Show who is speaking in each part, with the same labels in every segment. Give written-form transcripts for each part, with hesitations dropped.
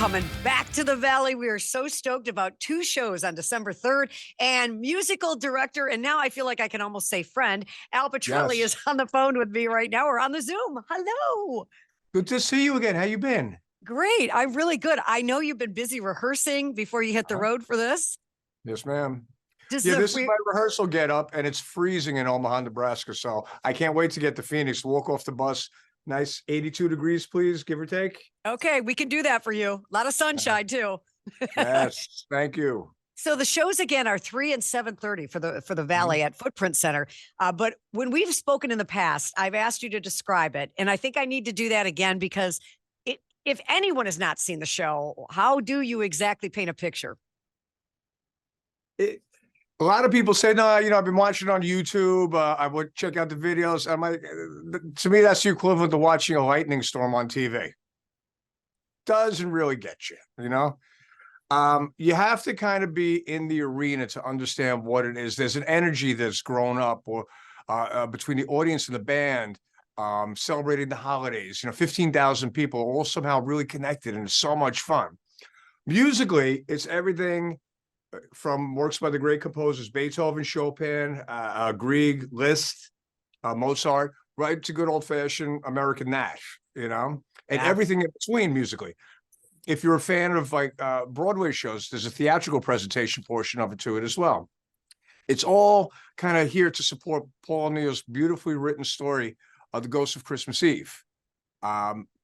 Speaker 1: coming back to the Valley. We are so stoked about 2 shows on December 3rd, and musical director, and now I feel like I can almost say friend, Al Pitrelli is on the phone with me right now. We're on the Zoom. Hello.
Speaker 2: Good to see you again. How you been?
Speaker 1: Great. I'm really good. I know you've been busy rehearsing before you hit the road for this.
Speaker 2: Yes, ma'am.
Speaker 1: This
Speaker 2: This is my rehearsal get up, and it's freezing in Omaha, Nebraska. So I can't wait to get to Phoenix, walk off the bus. Nice 82 degrees, please, give or take.
Speaker 1: Okay, we can do that for you. A lot of sunshine too.
Speaker 2: Yes, thank you.
Speaker 1: So the shows again are 3 and 7:30 for the Valley at Footprint Center. But when we've spoken in the past, I've asked you to describe it, and I think I need to do that again because if anyone has not seen the show, how do you exactly paint a picture?
Speaker 2: A lot of people say, no, I've been watching it on YouTube. I would check out the videos. I'm like, to me, that's the equivalent to watching a lightning storm on TV. Doesn't really get you, You have to kind of be in the arena to understand what it is. There's an energy that's grown up or between the audience and the band, celebrating the holidays. 15,000 people all somehow really connected, and it's so much fun. Musically, it's everything from works by the great composers Beethoven, Chopin, Grieg, Liszt, Mozart, right to good old-fashioned American Nash, and everything in between musically. If you're a fan of Broadway shows, there's a theatrical presentation portion of it to it as well. It's all kind of here to support Paul O'Neill's beautifully written story of The Ghost of Christmas Eve.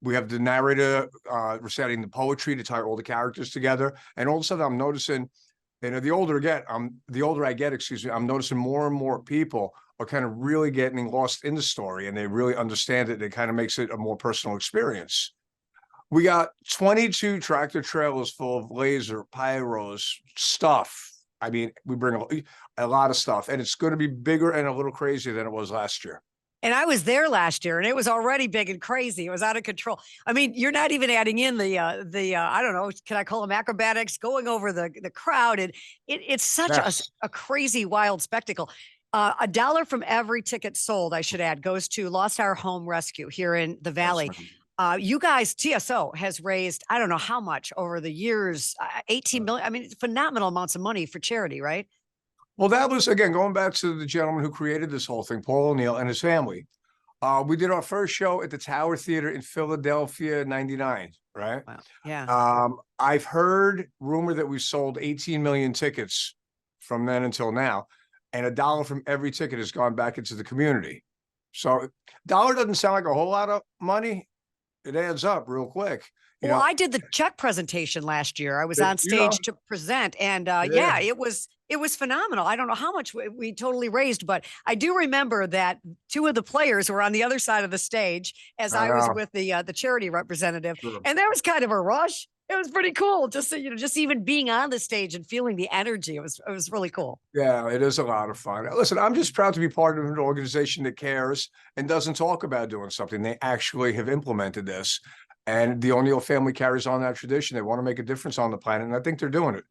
Speaker 2: We have the narrator reciting the poetry to tie all the characters together, and all of a sudden I'm noticing, the older I get, I'm noticing more and more people are kind of really getting lost in the story, and they really understand it. It kind of makes it a more personal experience. We got 22 tractor trailers full of laser, pyros, stuff. I mean, we bring a lot of stuff, and it's going to be bigger and a little crazier than it was last year.
Speaker 1: And I was there last year, and it was already big and crazy. It was out of control. I mean, you're not even adding in the I don't know, can I call them acrobatics, going over the crowd. And it's such a crazy, wild spectacle. $1 from every ticket sold, I should add, goes to Lost Our Home Rescue here in the Valley. You guys, TSO has raised, I don't know how much over the years, 18 million. I mean, phenomenal amounts of money for charity, right?
Speaker 2: Well, that was, again, going back to the gentleman who created this whole thing, Paul O'Neill and his family. We did our first show at the Tower Theater in Philadelphia, 99, right?
Speaker 1: Wow. Yeah.
Speaker 2: I've heard rumor that we sold 18 million tickets from then until now, and $1 from every ticket has gone back into the community. So $1 doesn't sound like a whole lot of money. It adds up real quick.
Speaker 1: Well, I did the check presentation last year. I was on stage to present, and it was phenomenal. I don't know how much we totally raised, but I do remember that 2 of the players were on the other side of the stage as I was with the charity representative, and there was kind of a rush. It was pretty cool, just even being on the stage and feeling the energy. It was really cool.
Speaker 2: Yeah, it is a lot of fun. Listen, I'm just proud to be part of an organization that cares and doesn't talk about doing something. They actually have implemented this. And the O'Neill family carries on that tradition. They want to make a difference on the planet, and I think they're doing it.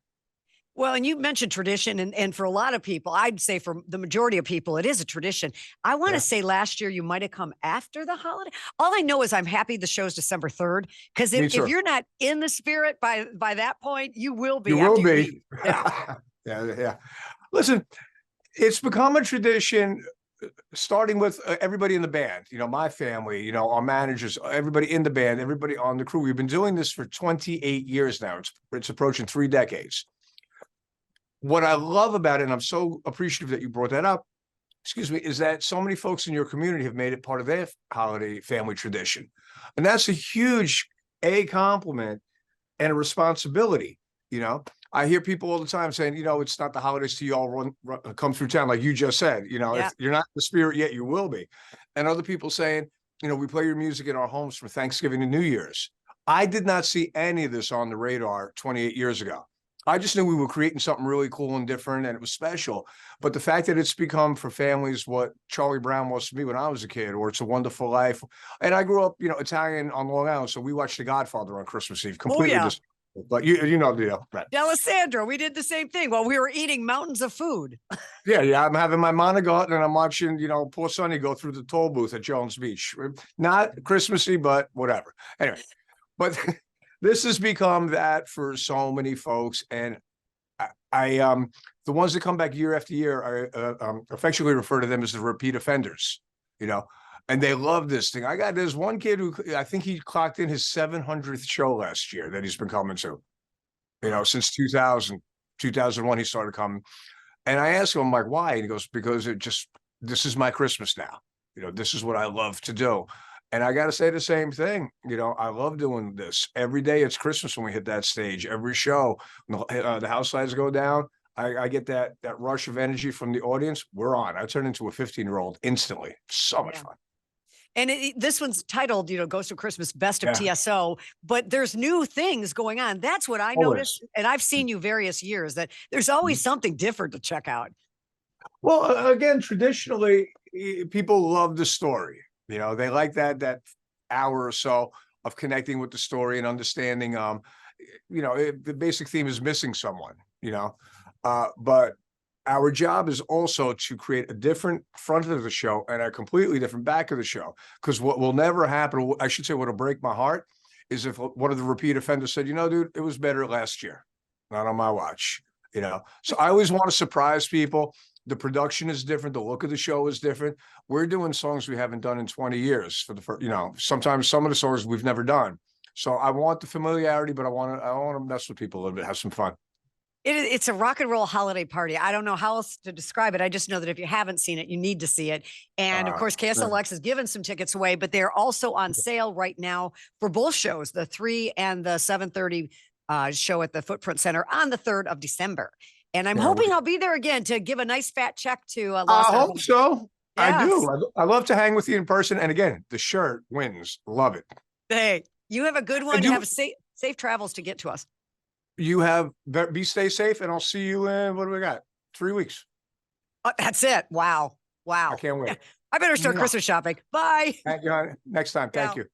Speaker 1: Well, and you mentioned tradition, and for a lot of people, I'd say for the majority of people, it is a tradition. I want to say last year you might have come after the holiday. All I know is I'm happy the show's December 3rd, because if you're not in the spirit by that point, you will be.
Speaker 2: You will be. Yeah. Yeah. Listen, it's become a tradition, starting with everybody in the band, my family, our managers, everybody in the band, everybody on the crew. We've been doing this for 28 years now. It's approaching 3 decades. What I love about it, and I'm so appreciative that you brought that up, is that so many folks in your community have made it part of their holiday family tradition. And that's a huge compliment and a responsibility. I hear people all the time saying, it's not the holidays till you all come through town, like you just said. If you're not in the spirit yet, you will be. And other people saying, we play your music in our homes from Thanksgiving to New Year's. I did not see any of this on the radar 28 years ago. I just knew we were creating something really cool and different, and it was special. But the fact that it's become for families what Charlie Brown was for me when I was a kid, or It's a Wonderful Life. And I grew up, Italian on Long Island, so we watched The Godfather on Christmas Eve. Completely But you know the deal, right?
Speaker 1: D'Alessandro, we did the same thing while we were eating mountains of food.
Speaker 2: Yeah. I'm having my Monogotten, and I'm watching, poor Sonny go through the toll booth at Jones Beach. Not Christmassy, but whatever. Anyway, but This has become that for so many folks. And the ones that come back year after year, I affectionately refer to them as the repeat offenders, you know, and they love this thing. There's one kid who I think he clocked in his 700th show last year that he's been coming to, you know, since 2001, he started coming. And I asked him, I'm like, why? And he goes, because this is my Christmas now. You know, this is what I love to do. And I got to say the same thing. You know, I love doing this. Every day it's Christmas when we hit that stage. Every show, when the house lights go down, I get that rush of energy from the audience. We're on. I turn into a 15-year-old instantly. So much fun.
Speaker 1: And this one's titled, you know, Ghost of Christmas, Best of TSO, but there's new things going on. That's what I noticed. And I've seen you various years, that there's always something different to check out.
Speaker 2: Well, again, traditionally, people love the story. You know, they like that hour or so of connecting with the story and understanding, you know, the basic theme is missing someone, you know, but our job is also to create a different front of the show and a completely different back of the show. Because what will never happen, I should say what'll break my heart, is if one of the repeat offenders said, you know, dude, it was better last year, not on my watch, you know. So I always want to surprise people. The production is different. The look of the show is different. We're doing songs we haven't done in 20 years for the first, you know, sometimes some of the songs we've never done. So I want the familiarity, but I want to mess with people a little bit, have some fun.
Speaker 1: It's a rock and roll holiday party. I don't know how else to describe it. I just know that if you haven't seen it, you need to see it. And of course, KSLX has given some tickets away, but they're also on sale right now for both shows, the 3 and the 7:30 show at the Footprint Center on the 3rd of December. And I'm hoping I'll be there again to give a nice fat check to
Speaker 2: I hope so.
Speaker 1: Yes.
Speaker 2: I do. I love to hang with you in person. And again, the shirt wins. Love it.
Speaker 1: Hey, you have a good one. You have a safe travels to get to us.
Speaker 2: You have stay safe, and I'll see you in, what do we got? 3 weeks.
Speaker 1: That's it. Wow.
Speaker 2: I can't wait.
Speaker 1: I better start Christmas shopping. Bye.
Speaker 2: Thank you, honey. Next time. Thank you.